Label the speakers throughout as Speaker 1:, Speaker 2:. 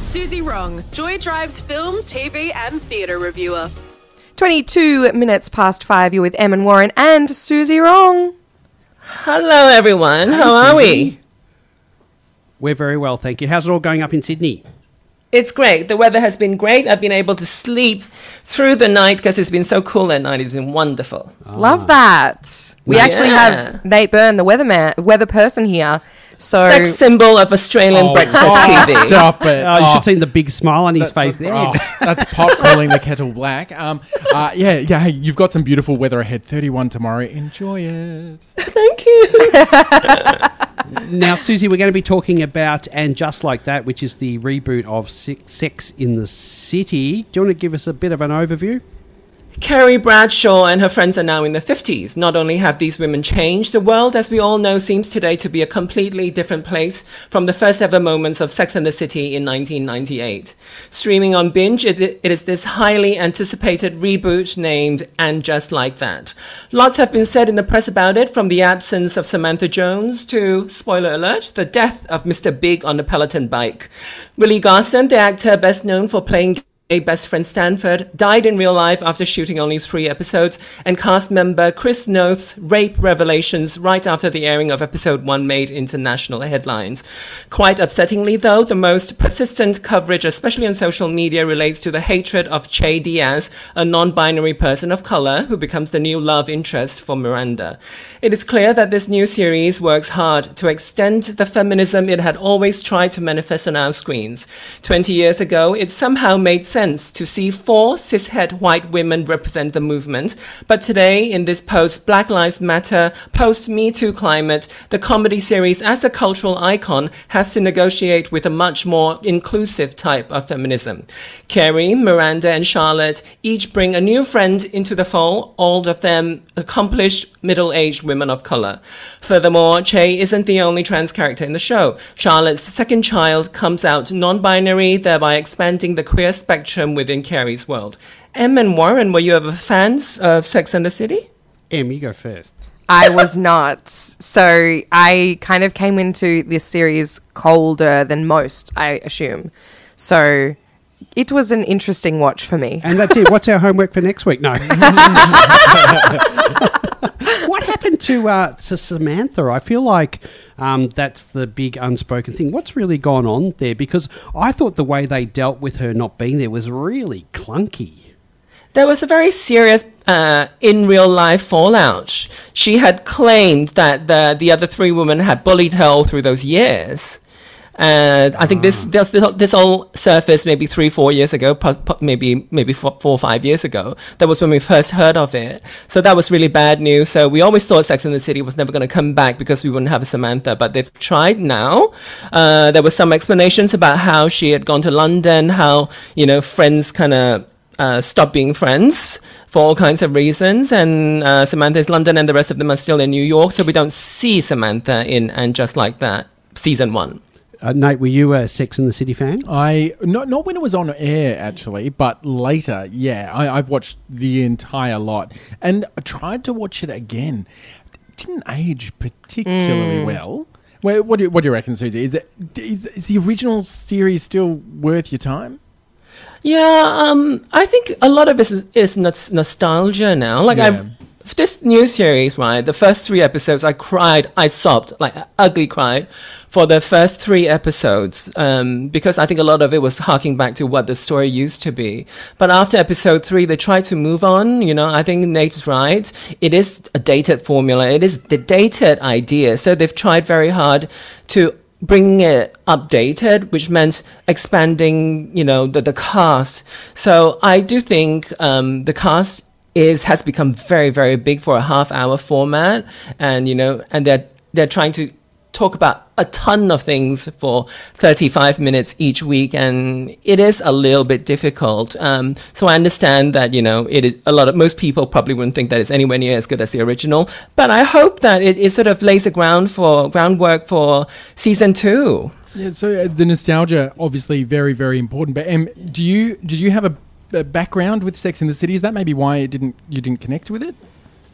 Speaker 1: Suzy Wrong, Joy Drive's film, TV and theatre reviewer.
Speaker 2: 22 minutes past 5, you're with Em and Warren and Suzy Wrong.
Speaker 3: Hello, everyone.
Speaker 4: Hey,
Speaker 3: How are
Speaker 4: Suzy.
Speaker 3: we?
Speaker 4: We're very well, thank you. How's it all going up in Sydney?
Speaker 3: It's great. The weather has been great. I've been able to sleep through the night because it's been so cool at night. It's been wonderful.
Speaker 2: Love that. We actually have Nate Byrne, the weather person here. So
Speaker 3: Sex symbol of Australian breakfast TV.
Speaker 5: Stop it.
Speaker 4: You should have seen the big smile on his face there.
Speaker 5: That's pot calling the kettle black. Hey, you've got some beautiful weather ahead. 31 tomorrow. Enjoy it.
Speaker 3: Thank you.
Speaker 4: Now, Suzy, we're going to be talking about And Just Like That, which is the reboot of Sex in the City. Do you want to give us a bit of an overview?
Speaker 3: Carrie Bradshaw and her friends are now in their 50s. Not only have these women changed, the world, as we all know, seems today to be a completely different place from the first ever moments of Sex and the City in 1998. Streaming on Binge, it is this highly anticipated reboot named And Just Like That. Lots have been said in the press about it, from the absence of Samantha Jones to, spoiler alert, the death of Mr. Big on the Peloton bike. Willie Garson, the actor best known for playing best friend Stanford, died in real life after shooting only 3 episodes, and cast member Chris Noth's rape revelations right after the airing of episode 1 made international headlines. Quite upsettingly, though, the most persistent coverage, especially on social media, relates to the hatred of Che Diaz, a non-binary person of color who becomes the new love interest for Miranda. It is clear that this new series works hard to extend the feminism it had always tried to manifest on our screens. 20 years ago, it somehow made sense to see 4 cishet white women represent the movement. But today, in this post-Black Lives Matter, post-Me Too climate, the comedy series as a cultural icon has to negotiate with a much more inclusive type of feminism. Carrie, Miranda, and Charlotte each bring a new friend into the fold, all of them accomplished middle-aged women of color. Furthermore, Che isn't the only trans character in the show. Charlotte's second child comes out non-binary, thereby expanding the queer spectrum within Carrie's world. Em and Warren, were you ever fans of Sex and the City?
Speaker 4: Em, you go first.
Speaker 2: I was not. So I kind of came into this series colder than most, I assume. So it was an interesting watch for me.
Speaker 4: And that's it. What's our homework for next week? No. What happened to Samantha? I feel like that's the big unspoken thing. What's really gone on there? Because I thought the way they dealt with her not being there was really clunky.
Speaker 3: There was a very serious in real life fallout. She had claimed that the other 3 women had bullied her all through those years. And I think this all surfaced maybe 3-4 years ago, maybe 4 or 5 years ago. That was when we first heard of it. So that was really bad news. So we always thought Sex and the City was never going to come back because we wouldn't have a Samantha. But they've tried now. There were some explanations about how she had gone to London, how, friends kind of stopped being friends for all kinds of reasons. And Samantha is London and the rest of them are still in New York. So we don't see Samantha in And Just Like That, season 1.
Speaker 4: Nate, were you a Sex and the City fan?
Speaker 5: Not when it was on air, actually, but later, yeah. I've watched the entire lot. And I tried to watch it again. It didn't age particularly well. What do you reckon, Suzy? Is the original series still worth your time?
Speaker 3: Yeah, I think a lot of it is nostalgia now. This new series, right, the first 3 episodes, I sobbed, like ugly cried for the first 3 episodes, because I think a lot of it was harking back to what the story used to be. But after episode 3, they tried to move on. I think Nate's right. It is a dated formula. It is the dated idea. So they've tried very hard to bring it updated, which meant expanding, the cast. So I do think the cast has become very, very big for a half-hour format, and and they're trying to talk about a ton of things for 35 minutes each week, and it is a little bit difficult. So I understand that most people probably wouldn't think that it's anywhere near as good as the original, but I hope that it sort of lays the groundwork for season 2.
Speaker 5: Yeah. So the nostalgia obviously very, very important. But did you have a background with Sex and the City? Is that maybe why you didn't connect with it?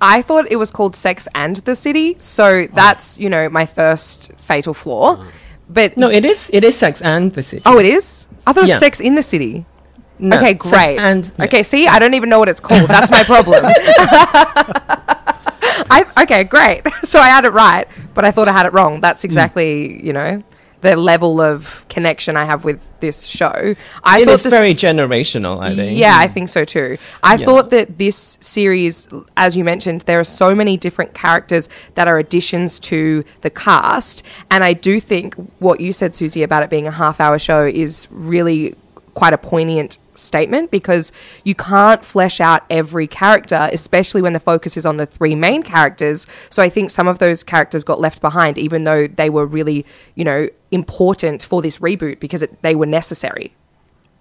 Speaker 2: I thought it was called Sex and the City, so that's, my first fatal flaw. But
Speaker 3: No, it is Sex and the City.
Speaker 2: oh, it is. I thought it was
Speaker 3: Yeah.
Speaker 2: Sex in the City.
Speaker 3: No,
Speaker 2: Okay,
Speaker 3: Sex
Speaker 2: great.
Speaker 3: and
Speaker 2: Okay, see, I don't even know what it's called. That's my problem. Okay, great. So I had it right, but I thought I had it wrong. That's exactly, the level of connection I have with this show.
Speaker 3: It is very generational, I think.
Speaker 2: Yeah, I think so too. I thought that this series, as you mentioned, there are so many different characters that are additions to the cast. And I do think what you said, Suzy, about it being a half-hour show is really quite a poignant statement, because you can't flesh out every character, especially when the focus is on the three main characters. So I think some of those characters got left behind, even though they were really, important for this reboot, because they were necessary.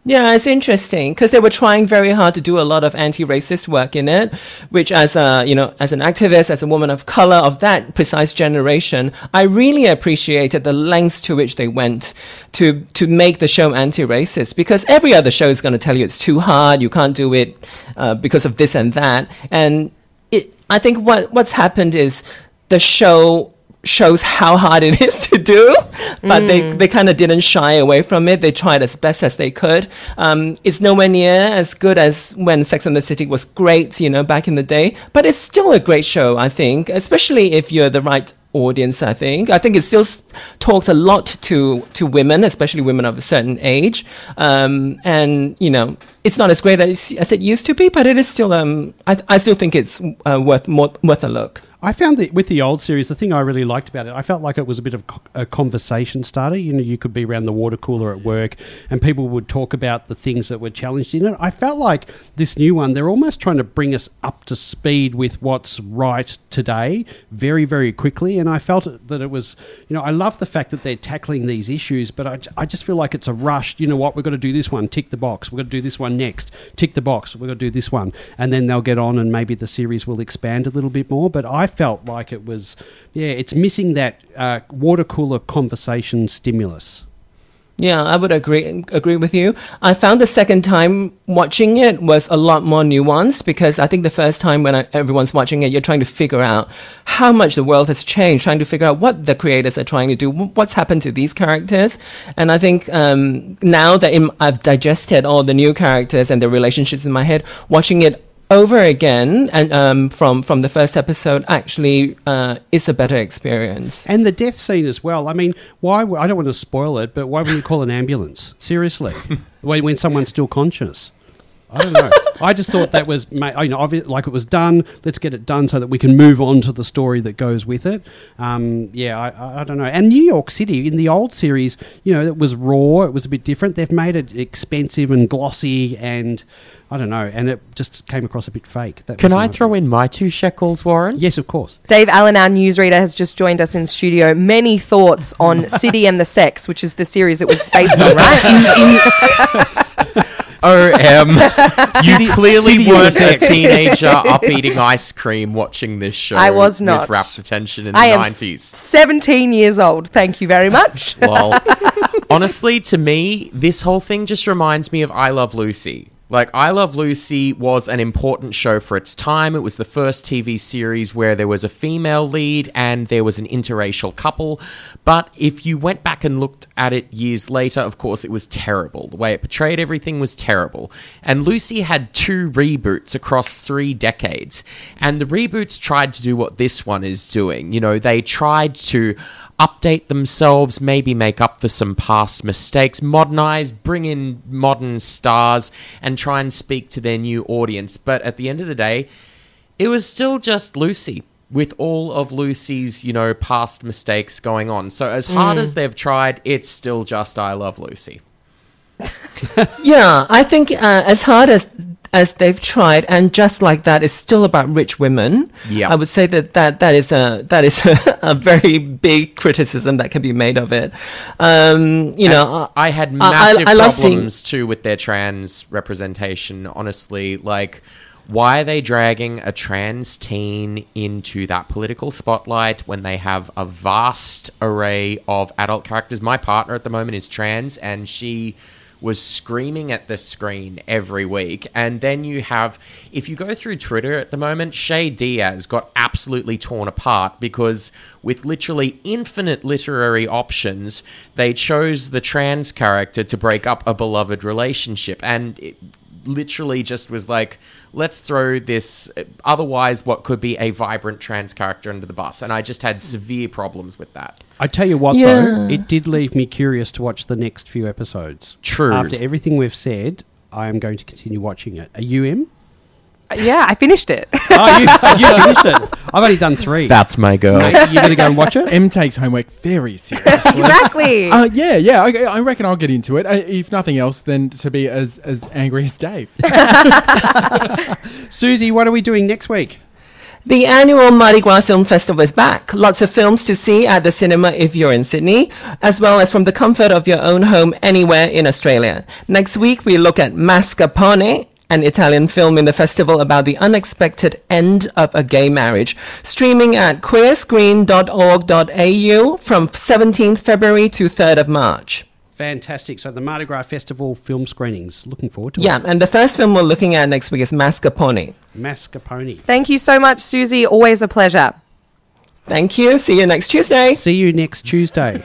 Speaker 3: Yeah, it's interesting because they were trying very hard to do a lot of anti-racist work in it, which as as an activist, as a woman of color of that precise generation, I really appreciated the lengths to which they went to make the show anti-racist, because every other show is going to tell you it's too hard, you can't do it because of this and that. And I think what's happened is the show shows how hard it is to do, but they kind of didn't shy away from it. They tried as best as they could. It's nowhere near as good as when Sex and the City was great, back in the day, but it's still a great show, I think, especially if you're the right audience. I think it still talks a lot to women, especially women of a certain age, and it's not as great as it used to be, but it is still I still think it's worth a look.
Speaker 4: I found that with the old series, the thing I really liked about it, I felt like it was a bit of a conversation starter. You could be around the water cooler at work and people would talk about the things that were challenged in it. I felt like this new one, they're almost trying to bring us up to speed with what's right today very, very quickly. And I felt that it was, I love the fact that they're tackling these issues, but I just feel like it's a rushed, we've got to do this one, tick the box. We've got to do this one next, tick the box. We've got to do this one. And then they'll get on and maybe the series will expand a little bit more. But I felt like it was, it's missing that water cooler conversation stimulus.
Speaker 3: Yeah, I would agree with you. I found the second time watching it was a lot more nuanced, because I think the first time when everyone's watching it, you're trying to figure out how much the world has changed, trying to figure out what the creators are trying to do, what's happened to these characters. And I think now that I've digested all the new characters and the relationships in my head, watching it over again and from the first episode actually is a better experience.
Speaker 4: And the death scene as well. I mean, why? I don't want to spoil it, but why would you call an ambulance? Seriously, when someone's still conscious. I don't know. I just thought that was, like it was done. Let's get it done so that we can move on to the story that goes with it. I don't know. And New York City in the old series, it was raw. It was a bit different. They've made it expensive and glossy, and I don't know. And it just came across a bit fake.
Speaker 6: Can I throw in my 2 shekels, Warren?
Speaker 4: Yes, of course.
Speaker 2: Dave Allen, our newsreader, has just joined us in studio. Many thoughts on City and the Sex, which is the series it was based on, right?
Speaker 6: You clearly weren't a teenager up eating ice cream watching this show.
Speaker 2: I was not.
Speaker 6: With rapt attention in the
Speaker 2: I am
Speaker 6: 90s.
Speaker 2: 17 years old. Thank you very much.
Speaker 6: Well, honestly, to me, this whole thing just reminds me of I Love Lucy. Like, I Love Lucy was an important show for its time. It was the first TV series where there was a female lead and there was an interracial couple. But if you went back and looked at it years later, of course, it was terrible. The way it portrayed everything was terrible. And Lucy had 2 reboots across 3 decades. And the reboots tried to do what this one is doing. They tried to update themselves, maybe make up for some past mistakes, modernize, bring in modern stars, and try and speak to their new audience. But at the end of the day, it was still just Lucy, with all of Lucy's, past mistakes going on. So as hard as they've tried, it's still just I Love Lucy.
Speaker 3: Yeah, I think as hard as they've tried, and just like that, it's still about rich women.
Speaker 6: Yeah,
Speaker 3: I would say that is a very big criticism that can be made of it.
Speaker 6: I had massive problems too with their trans representation. Honestly, like, why are they dragging a trans teen into that political spotlight when they have a vast array of adult characters? My partner at the moment is trans, and she was screaming at the screen every week. And then you have, if you go through Twitter at the moment, Shay Diaz got absolutely torn apart because with literally infinite literary options, they chose the trans character to break up a beloved relationship. And it literally just was like, let's throw this otherwise what could be a vibrant trans character under the bus. And I just had severe problems with that.
Speaker 4: I tell you what, though, it did leave me curious to watch the next few episodes.
Speaker 6: True.
Speaker 4: After everything we've said, I am going to continue watching it. Are you, Em?
Speaker 2: Yeah, I finished it.
Speaker 4: Oh, you finished it. I've only done 3.
Speaker 6: That's my girl.
Speaker 4: Mate, you going to go and watch it?
Speaker 5: M takes homework very seriously.
Speaker 2: Exactly.
Speaker 5: Yeah. I reckon I'll get into it. If nothing else, then to be as angry as Dave.
Speaker 4: Suzy, what are we doing next week?
Speaker 3: The annual Mardi Gras Film Festival is back. Lots of films to see at the cinema if you're in Sydney, as well as from the comfort of your own home anywhere in Australia. Next week, we look at Mascarpone, an Italian film in the festival about the unexpected end of a gay marriage, streaming at queerscreen.org.au from 17th February to 3rd of March.
Speaker 4: Fantastic. So the Mardi Gras Festival film screenings. Looking forward to it.
Speaker 3: Yeah, and the first film we're looking at next week is Mascarpone.
Speaker 4: Mascarpone.
Speaker 2: Thank you so much, Suzy. Always a pleasure.
Speaker 3: Thank you. See you next Tuesday.
Speaker 4: See you next Tuesday.